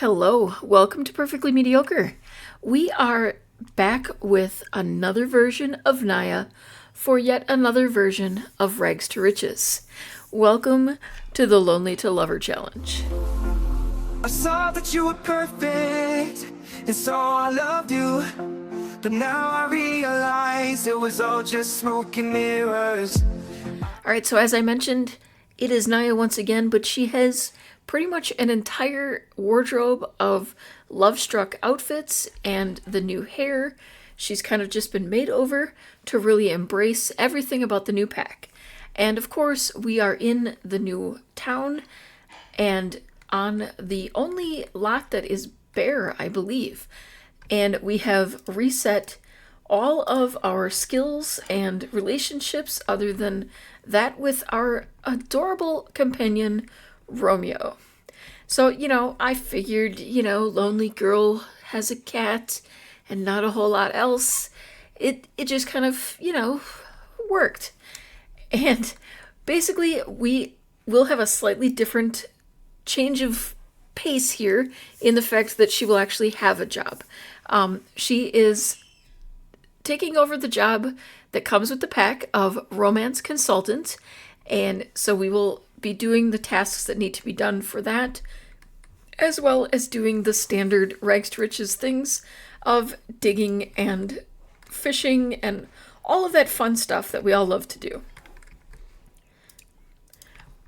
Hello, welcome to Perfectly Mediocre. We are back with another version of Nya for yet another version of Rags to Riches. Welcome to the Lonely to Lover Challenge. I saw that you were perfect, and so I loved you. But now I realize it was all just smoke and mirrors. Alright, so as I mentioned, it is Nya once again, but she has pretty much an entire wardrobe of love-struck outfits and the new hair. She's kind of just been made over to really embrace everything about the new pack. And of course, we are in the new town and on the only lot that is bare, I believe. And we have reset all of our skills and relationships other than that with our adorable companion, Romeo. So, I figured, lonely girl has a cat and not a whole lot else. It just kind of, worked. And basically, we will have a slightly different change of pace here in the fact that she will actually have a job. She is taking over the job that comes with the pack of romance consultant, and so we will be doing the tasks that need to be done for that, as well as doing the standard Rags to Riches things of digging and fishing and all of that fun stuff that we all love to do.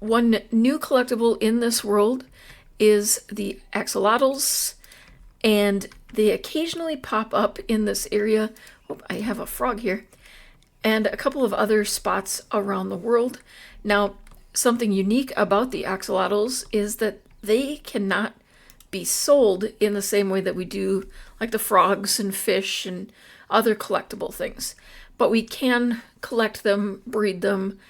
One new collectible in this world is the axolotls, and they occasionally pop up in this area. Oh, I have a frog here. And a couple of other spots around the world. Now, something unique about the axolotls is that they cannot be sold in the same way that we do like the frogs and fish and other collectible things. But we can collect them, breed them,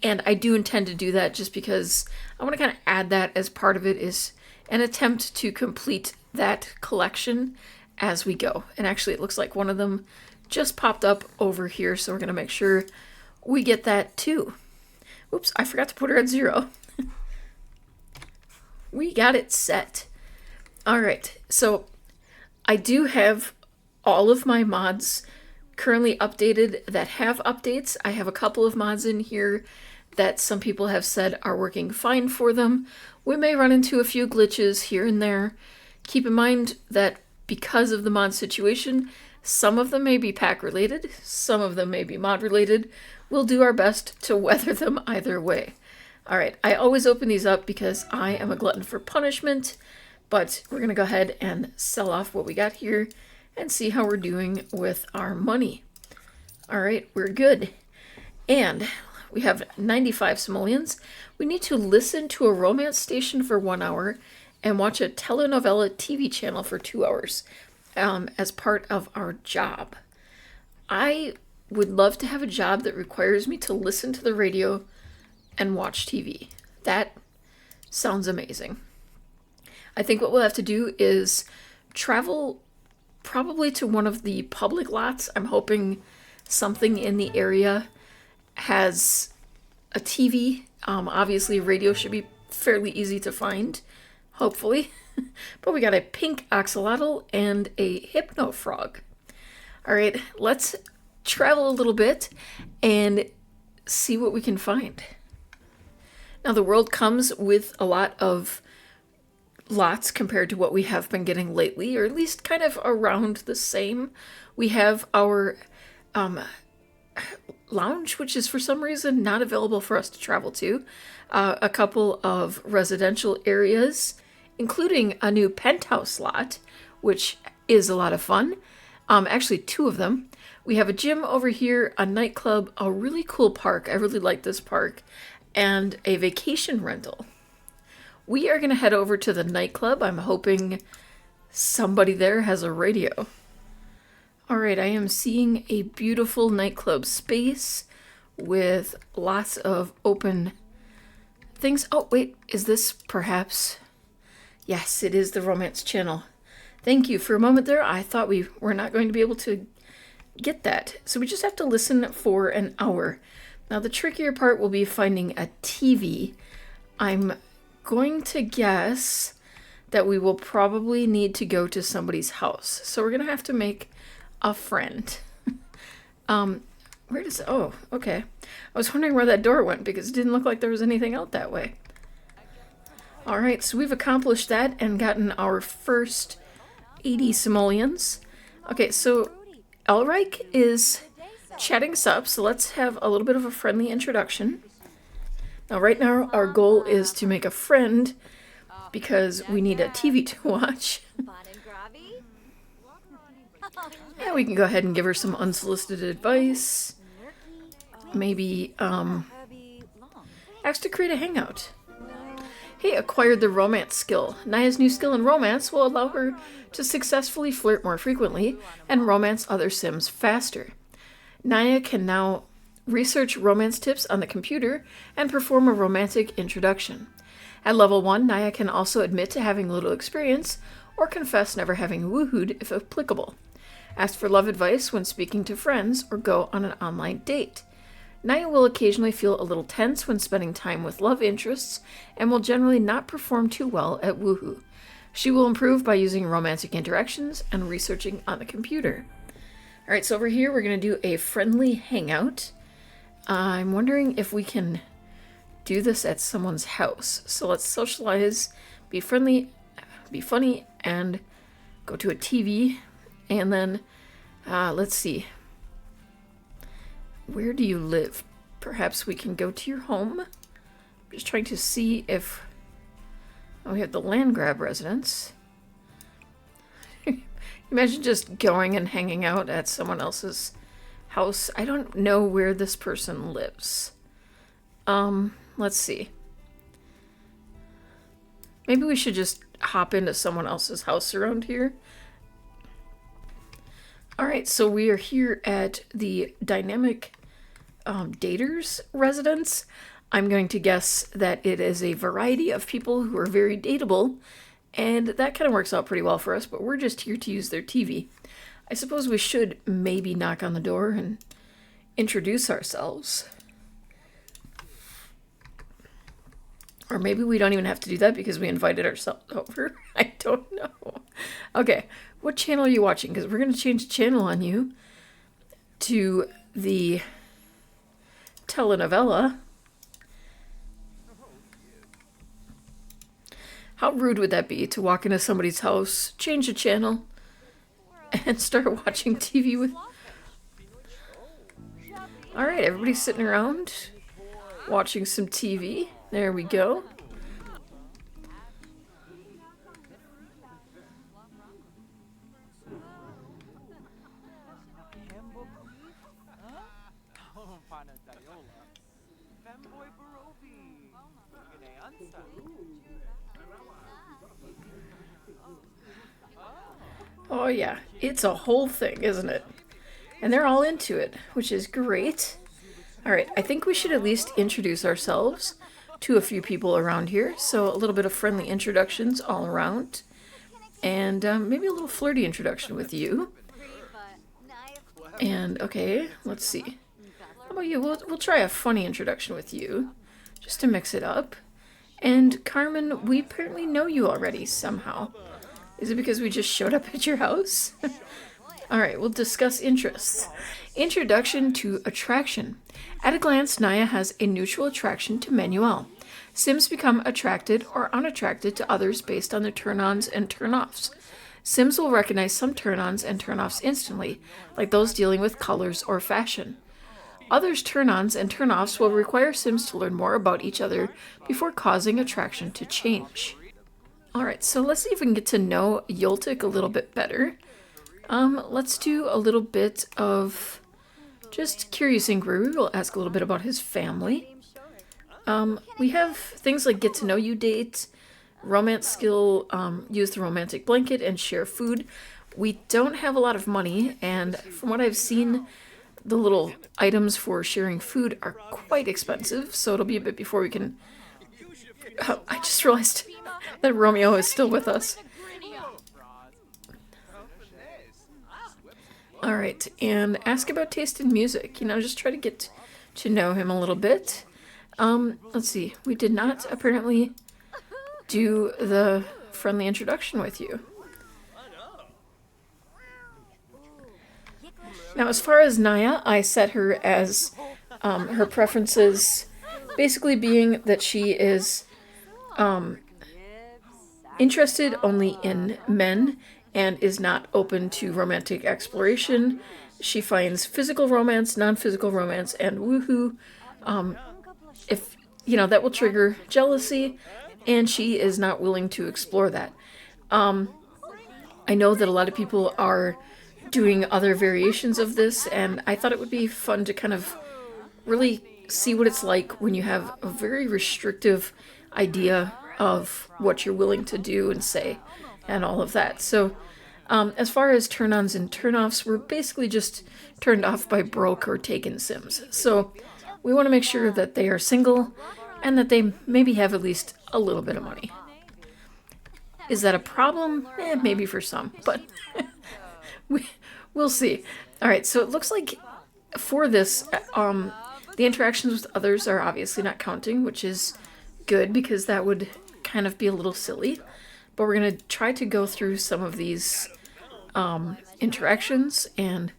and I do intend to do that just because I want to kind of add that as part of it is an attempt to complete that collection as we go. And actually it looks like one of them just popped up over here, so we're going to make sure we get that too. Oops, I forgot to put her at 0. We got it set. All right, so I do have all of my mods currently updated that have updates. I have a couple of mods in here that some people have said are working fine for them. We may run into a few glitches here and there. Keep in mind that because of the mod situation, some of them may be pack related, some of them may be mod related. We'll do our best to weather them either way. All right, I always open these up because I am a glutton for punishment, but we're going to go ahead and sell off what we got here and see how we're doing with our money. All right, we're good. And we have 95 simoleons. We need to listen to a romance station for 1 hour and watch a telenovela TV channel for 2 hours as part of our job. I would love to have a job that requires me to listen to the radio and watch TV. That sounds amazing. I think what we'll have to do is travel probably to one of the public lots. I'm hoping something in the area has a TV. Obviously, radio should be fairly easy to find, hopefully. But we got a pink axolotl and a hypno frog. All right, let's travel a little bit and see what we can find. Now, the world comes with a lot of lots compared to what we have been getting lately, or at least kind of around the same. We have our lounge, which is for some reason not available for us to travel to. A couple of residential areas, including a new penthouse lot, which is a lot of fun. Actually, 2 of them. We have a gym over here, a nightclub, a really cool park. I really like this park, and a vacation rental. We are going to head over to the nightclub. I'm hoping somebody there has a radio. All right, I am seeing a beautiful nightclub space with lots of open things. Oh, wait, is this perhaps... Yes, it is the romance channel. Thank you. For a moment there, I thought we were not going to be able to get that. So we just have to listen for an hour. Now, the trickier part will be finding a TV. I'm going to guess that we will probably need to go to somebody's house. So we're going to have to make a friend. Where does... Oh, okay. I was wondering where that door went because it didn't look like there was anything out that way. Alright, so we've accomplished that and gotten our first 80 simoleons. Okay, so Elric is chatting us up, so let's have a little bit of a friendly introduction. Now, right now, our goal is to make a friend because we need a TV to watch. Yeah, we can go ahead and give her some unsolicited advice. Maybe, ask to create a hangout. Hey, acquired the romance skill. Nya's new skill in romance will allow her to successfully flirt more frequently and romance other Sims faster. Nya can now research romance tips on the computer and perform a romantic introduction. At level 1, Nya can also admit to having little experience or confess never having woohooed if applicable. Ask for love advice when speaking to friends or go on an online date. Nya will occasionally feel a little tense when spending time with love interests and will generally not perform too well at woohoo. She will improve by using romantic interactions and researching on the computer. Alright, so over here we're going to do a friendly hangout. I'm wondering if we can do this at someone's house. So let's socialize, be friendly, be funny, and go to a TV. And then, let's see. Where do you live? Perhaps we can go to your home. I'm just trying to see if... Oh, we have the land grab residence. Imagine just going and hanging out at someone else's house. I don't know where this person lives. Let's see. Maybe we should just hop into someone else's house around here. Alright, so we are here at the dynamic daters residence. I'm going to guess that it is a variety of people who are very dateable, and that kind of works out pretty well for us, but we're just here to use their TV. I suppose we should maybe knock on the door and introduce ourselves. Or maybe we don't even have to do that because we invited ourselves over. I don't know. Okay, what channel are you watching? Because we're going to change the channel on you to the telenovela. How rude would that be to walk into somebody's house, change the channel, and start watching TV with... Alright, everybody's sitting around watching some TV. There we go. Oh yeah, it's a whole thing, isn't it? And they're all into it, which is great. Alright, I think we should at least introduce ourselves to a few people around here. So a little bit of friendly introductions all around. And maybe a little flirty introduction with you. And, okay, let's see. How about you? We'll try a funny introduction with you, just to mix it up. And Carmen, we apparently know you already somehow. Is it because we just showed up at your house? Alright, we'll discuss interests. Introduction to attraction. At a glance, Nya has a neutral attraction to Manuel. Sims become attracted or unattracted to others based on their turn-ons and turn-offs. Sims will recognize some turn-ons and turn-offs instantly, like those dealing with colors or fashion. Others' turn-ons and turn-offs will require Sims to learn more about each other before causing attraction to change. Alright, so let's see if we can get to know Yoltik a little bit better. Let's do a little bit of just curious inquiry. We'll ask a little bit about his family. We have things like get to know you date, romance skill, use the romantic blanket, and share food. We don't have a lot of money, and from what I've seen, the little items for sharing food are quite expensive, so it'll be a bit before we can... I just realized that Romeo is still with us. Alright, and ask about taste in music. You know, just try to get to know him a little bit. Let's see. We did not apparently do the friendly introduction with you. Now, as far as Nya, I set her as her preferences basically being that she is interested only in men and is not open to romantic exploration. She finds physical romance, non-physical romance, and woohoo. If that will trigger jealousy, and she is not willing to explore that. I know that a lot of people are doing other variations of this, and I thought it would be fun to kind of really see what it's like when you have a very restrictive idea of what you're willing to do and say and all of that. So as far as turn-ons and turn-offs, we're basically just turned off by broke or taken Sims. So we want to make sure that they are single and that they maybe have at least a little bit of money. Is that a problem? Maybe for some, but we'll see. All right, so it looks like for this, the interactions with others are obviously not counting, which is good because that would kind of be a little silly. But we're going to try to go through some of these interactions and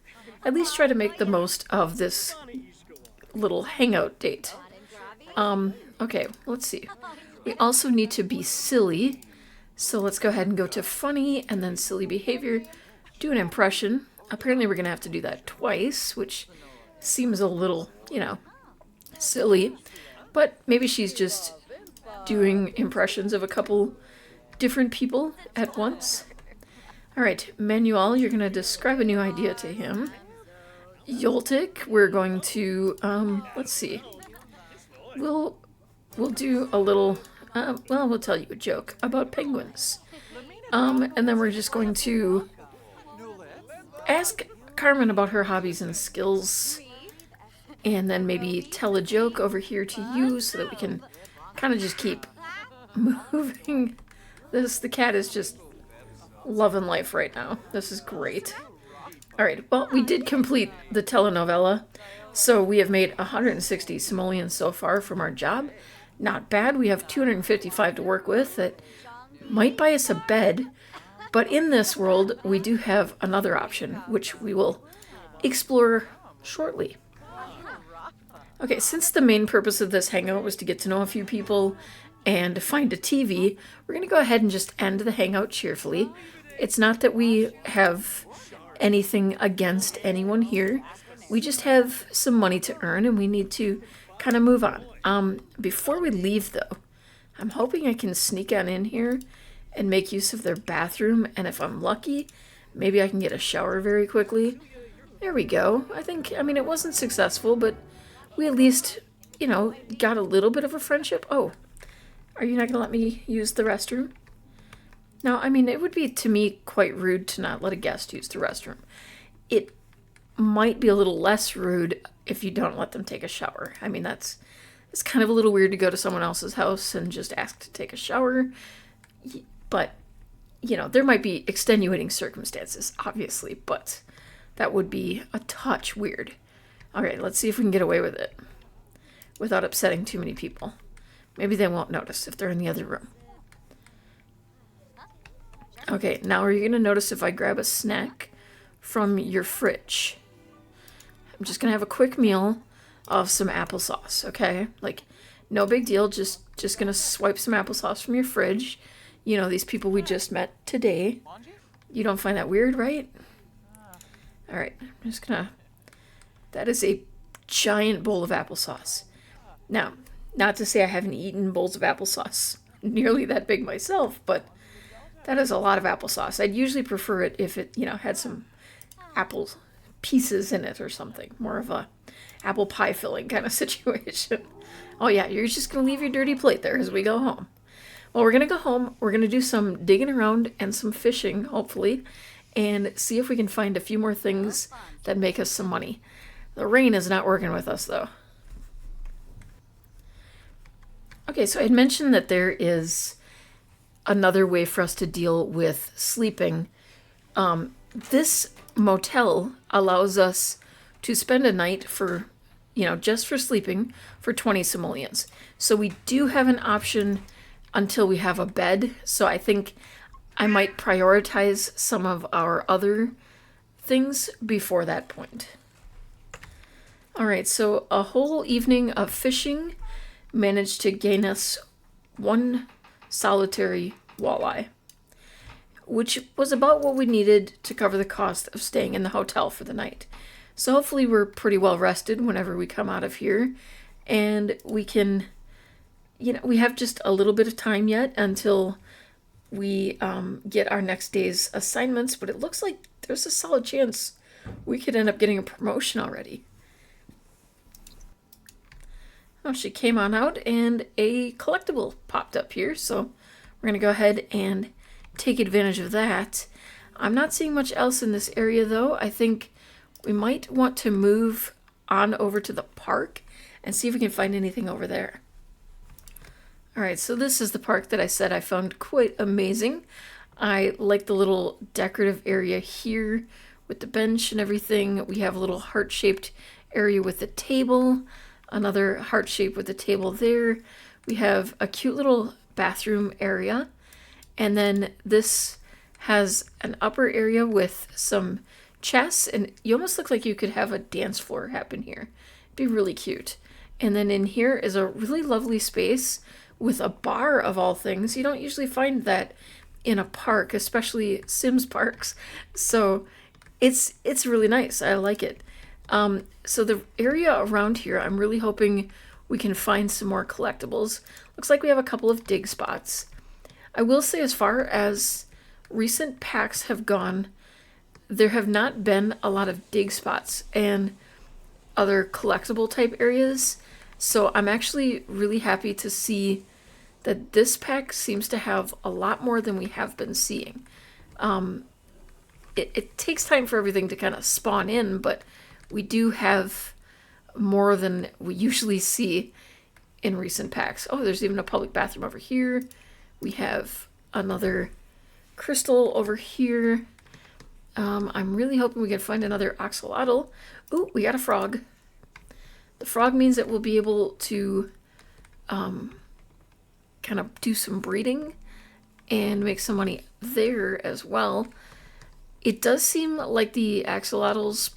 at least try to make the most of this little hangout date. Okay, let's see. We also need to be silly. So let's go ahead and go to funny and then silly behavior. Do an impression. Apparently we're going to have to do that twice, which seems a little, silly. But maybe she's just doing impressions of a couple different people at once. All right, Manuel, you're going to describe a new idea to him. Yoltik, we're going to, let's see. We'll do a little, we'll tell you a joke about penguins. And then we're just going to ask Carmen about her hobbies and skills. And then maybe tell a joke over here to you so that we can kind of just keep moving this. The cat is just loving life right now. This is great. All right, well, we did complete the telenovela. So we have made 160 simoleons so far from our job. Not bad. We have 255 to work with that might buy us a bed. But in this world, we do have another option, which we will explore shortly. Okay, since the main purpose of this hangout was to get to know a few people and find a TV, we're going to go ahead and just end the hangout cheerfully. It's not that we have anything against anyone here. We just have some money to earn and we need to kind of move on. Before we leave, though, I'm hoping I can sneak on in here and make use of their bathroom, and if I'm lucky, maybe I can get a shower very quickly. There we go. I mean, it wasn't successful, but we at least, got a little bit of a friendship. Oh, are you not going to let me use the restroom? No, I mean, it would be, to me, quite rude to not let a guest use the restroom. It might be a little less rude if you don't let them take a shower. I mean, it's kind of a little weird to go to someone else's house and just ask to take a shower. But, there might be extenuating circumstances, obviously, but that would be a touch weird. All right, let's see if we can get away with it without upsetting too many people. Maybe they won't notice if they're in the other room. Okay, now are you going to notice if I grab a snack from your fridge? I'm just going to have a quick meal of some applesauce, okay? Like, no big deal, just going to swipe some applesauce from your fridge. These people we just met today. You don't find that weird, right? All right, I'm just going to... That is a giant bowl of applesauce. Now, not to say I haven't eaten bowls of applesauce nearly that big myself, but that is a lot of applesauce. I'd usually prefer it if it, had some apple pieces in it or something. More of a apple pie filling kind of situation. Oh yeah, you're just going to leave your dirty plate there as we go home. Well, we're going to go home. We're going to do some digging around and some fishing, hopefully, and see if we can find a few more things that make us some money. The rain is not working with us, though. Okay, so I had mentioned that there is another way for us to deal with sleeping. This motel allows us to spend a night for, just for sleeping for 20 simoleons. So we do have an option until we have a bed. So I think I might prioritize some of our other things before that point. All right, so a whole evening of fishing managed to gain us one solitary walleye, which was about what we needed to cover the cost of staying in the hotel for the night. So hopefully we're pretty well rested whenever we come out of here, and we can, we have just a little bit of time yet until we get our next day's assignments, but it looks like there's a solid chance we could end up getting a promotion already. Oh, she came on out and a collectible popped up here, so we're going to go ahead and take advantage of that. I'm not seeing much else in this area though. I think we might want to move on over to the park and see if we can find anything over there. Alright, so this is the park that I said I found quite amazing. I like the little decorative area here with the bench and everything. We have a little heart-shaped area with the table, another heart shape with the table there. We have a cute little bathroom area, and then this has an upper area with some chess, and you almost look like you could have a dance floor happen here. It'd be really cute. And then in here is a really lovely space with a bar of all things. You don't usually find that in a park, especially Sims parks. So it's really nice. I like it. So the area around here, I'm really hoping we can find some more collectibles. Looks like we have a couple of dig spots. I will say, as far as recent packs have gone, there have not been a lot of dig spots and other collectible type areas. So I'm actually really happy to see that this pack seems to have a lot more than we have been seeing. It takes time for everything to kind of spawn in, but we do have more than we usually see in recent packs. Oh, there's even a public bathroom over here. We have another crystal over here. I'm really hoping we can find another axolotl. Ooh, we got a frog. The frog means that we'll be able to kind of do some breeding and make some money there as well. It does seem like the axolotls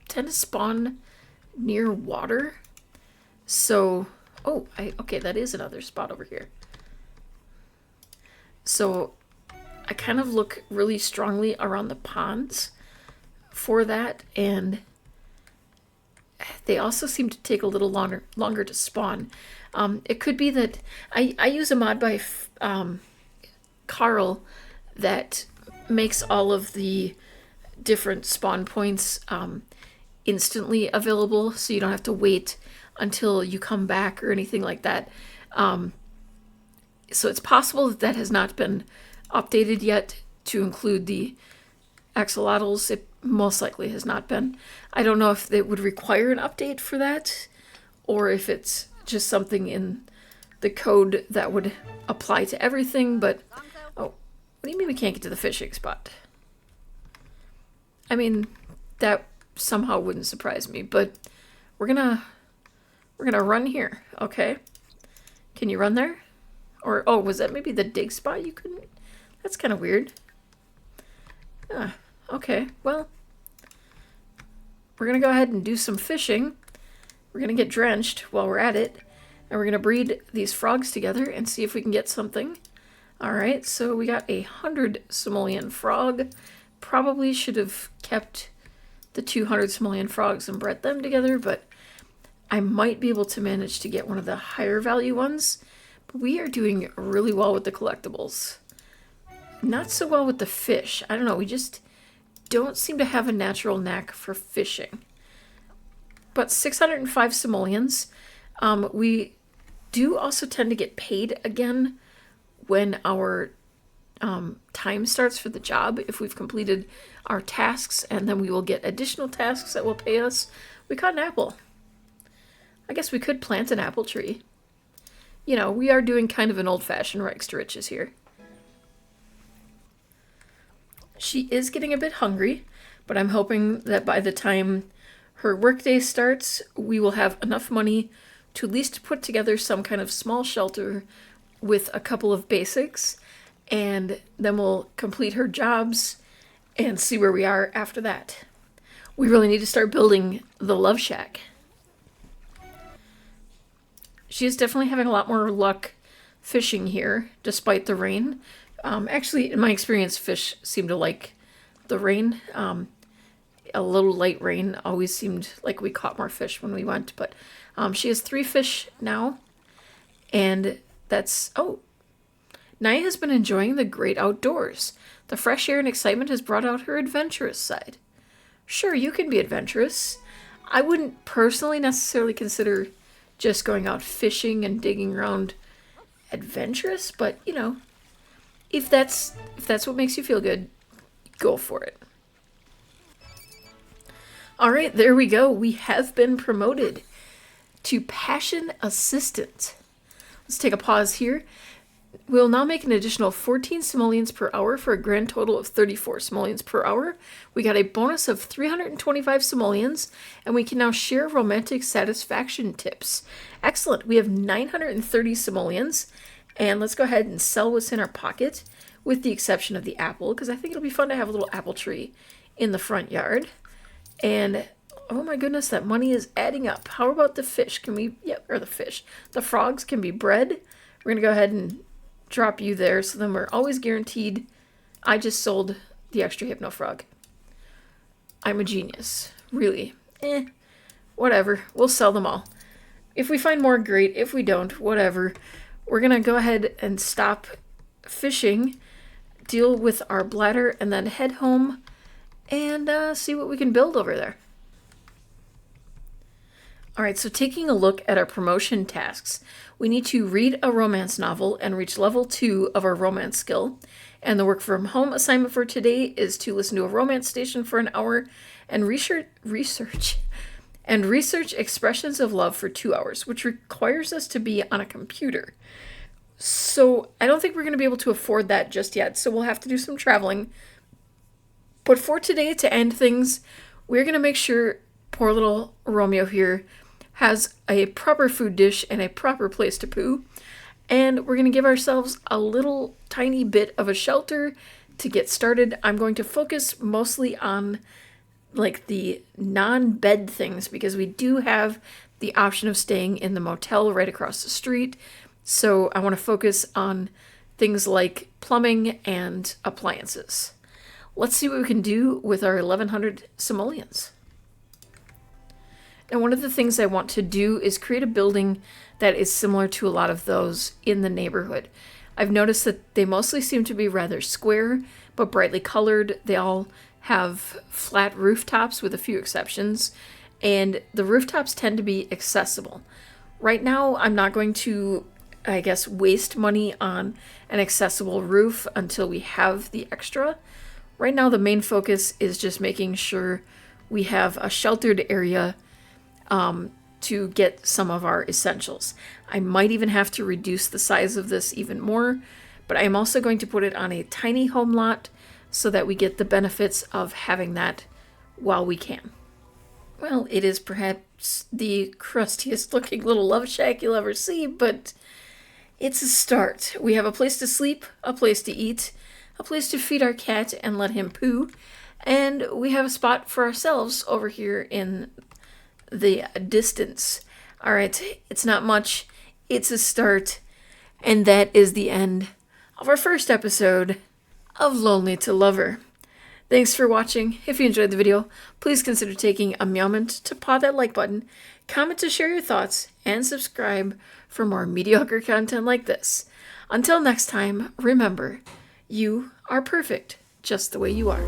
tend to spawn near water. So, okay, that is another spot over here. So I kind of look really strongly around the ponds for that, and they also seem to take a little longer to spawn. It could be that I use a mod by Carl that makes all of the different spawn points instantly available, so you don't have to wait until you come back or anything like that. So it's possible that that has not been updated yet to include the axolotls. It most likely has not been. I don't know if it would require an update for that, or if it's just something in the code that would apply to everything. But what do you mean we can't get to the fishing spot? I mean, that somehow wouldn't surprise me, but we're gonna run here. Okay, can you run there? Or was that maybe the dig spot you couldn't? That's kind of weird. Okay, well, we're gonna go ahead and do some fishing. We're gonna get drenched while we're at it, and we're gonna breed these frogs together and see if we can get something. All right, so we got 100 simoleon frog. Probably should have kept the 200 simoleon frogs and bred them together, but I might be able to manage to get one of the higher value ones. But we are doing really well with the collectibles. Not so well with the fish. I don't know, we just don't seem to have a natural knack for fishing. But 605 simoleons. We do also tend to get paid again when our time starts for the job, if we've completed our tasks, and then we will get additional tasks that will pay us. We caught an apple. I guess we could plant an apple tree. You know, we are doing kind of an old-fashioned rags to riches here. She is getting a bit hungry, but I'm hoping that by the time her workday starts, we will have enough money to at least put together some kind of small shelter with a couple of basics, and then we'll complete her jobs and see where we are after that. We really need to start building the love shack. She is definitely having a lot more luck fishing here, despite the rain. Actually, in my experience, fish seem to like the rain. A little light rain always seemed like we caught more fish when we went, but she has 3 fish now, and that's... Oh, Nya has been enjoying the great outdoors. The fresh air and excitement has brought out her adventurous side. Sure, you can be adventurous. I wouldn't personally necessarily consider just going out fishing and digging around adventurous, but, you know, if that's what makes you feel good, go for it. All right, there we go. We have been promoted to Passion Assistant. Let's take a pause here. We'll now make an additional 14 simoleons per hour for a grand total of 34 simoleons per hour. We got a bonus of 325 simoleons, and we can now share romantic satisfaction tips. Excellent. We have 930 simoleons, and let's go ahead and sell what's in our pocket, with the exception of the apple, because I think it'll be fun to have a little apple tree in the front yard. And oh my goodness, that money is adding up. How about the fish? Can we, or the fish. The frogs can be bred. We're going to go ahead and drop you there, so then we're always guaranteed. I just sold the extra hypno frog. I'm a genius. Really. Whatever. We'll sell them all. If we find more, great. If we don't, whatever. We're going to go ahead and stop fishing, deal with our bladder, and then head home and see what we can build over there. Alright, so taking a look at our promotion tasks, we need to read a romance novel and reach level 2 of our romance skill. And the work from home assignment for today is to listen to a romance station for an hour and research expressions of love for 2 hours, which requires us to be on a computer. So I don't think we're going to be able to afford that just yet, so we'll have to do some traveling. But for today, to end things, we're going to make sure poor little Romeo here has a proper food dish and a proper place to poo. And we're going to give ourselves a little tiny bit of a shelter to get started. I'm going to focus mostly on like the non-bed things, because we do have the option of staying in the motel right across the street. So I want to focus on things like plumbing and appliances. Let's see what we can do with our 1100 simoleons. And one of the things I want to do is create a building that is similar to a lot of those in the neighborhood. I've noticed that they mostly seem to be rather square, but brightly colored. They all have flat rooftops with a few exceptions, and the rooftops tend to be accessible. Right now, I'm not going to, I guess, waste money on an accessible roof until we have the extra. Right now, the main focus is just making sure we have a sheltered area to get some of our essentials. I might even have to reduce the size of this even more, but I am also going to put it on a tiny home lot so that we get the benefits of having that while we can. Well, it is perhaps the crustiest looking little love shack you'll ever see, but it's a start. We have a place to sleep, a place to eat, a place to feed our cat and let him poo, and we have a spot for ourselves over here in the distance. All right, it's not much. It's a start. And that is the end of our first episode of Lonely to Lover. Thanks for watching. If you enjoyed the video, please consider taking a moment to paw that like button, comment to share your thoughts, and subscribe for more mediocre content like this. Until next time, remember, you are perfect just the way you are.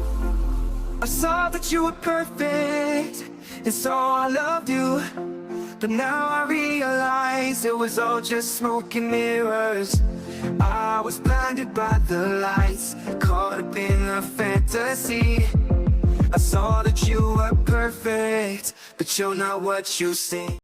I saw that you were perfect, and so I loved you. But now I realize it was all just smoke and mirrors. I was blinded by the lights, caught up in a fantasy. I saw that you were perfect, but you're not what you seem.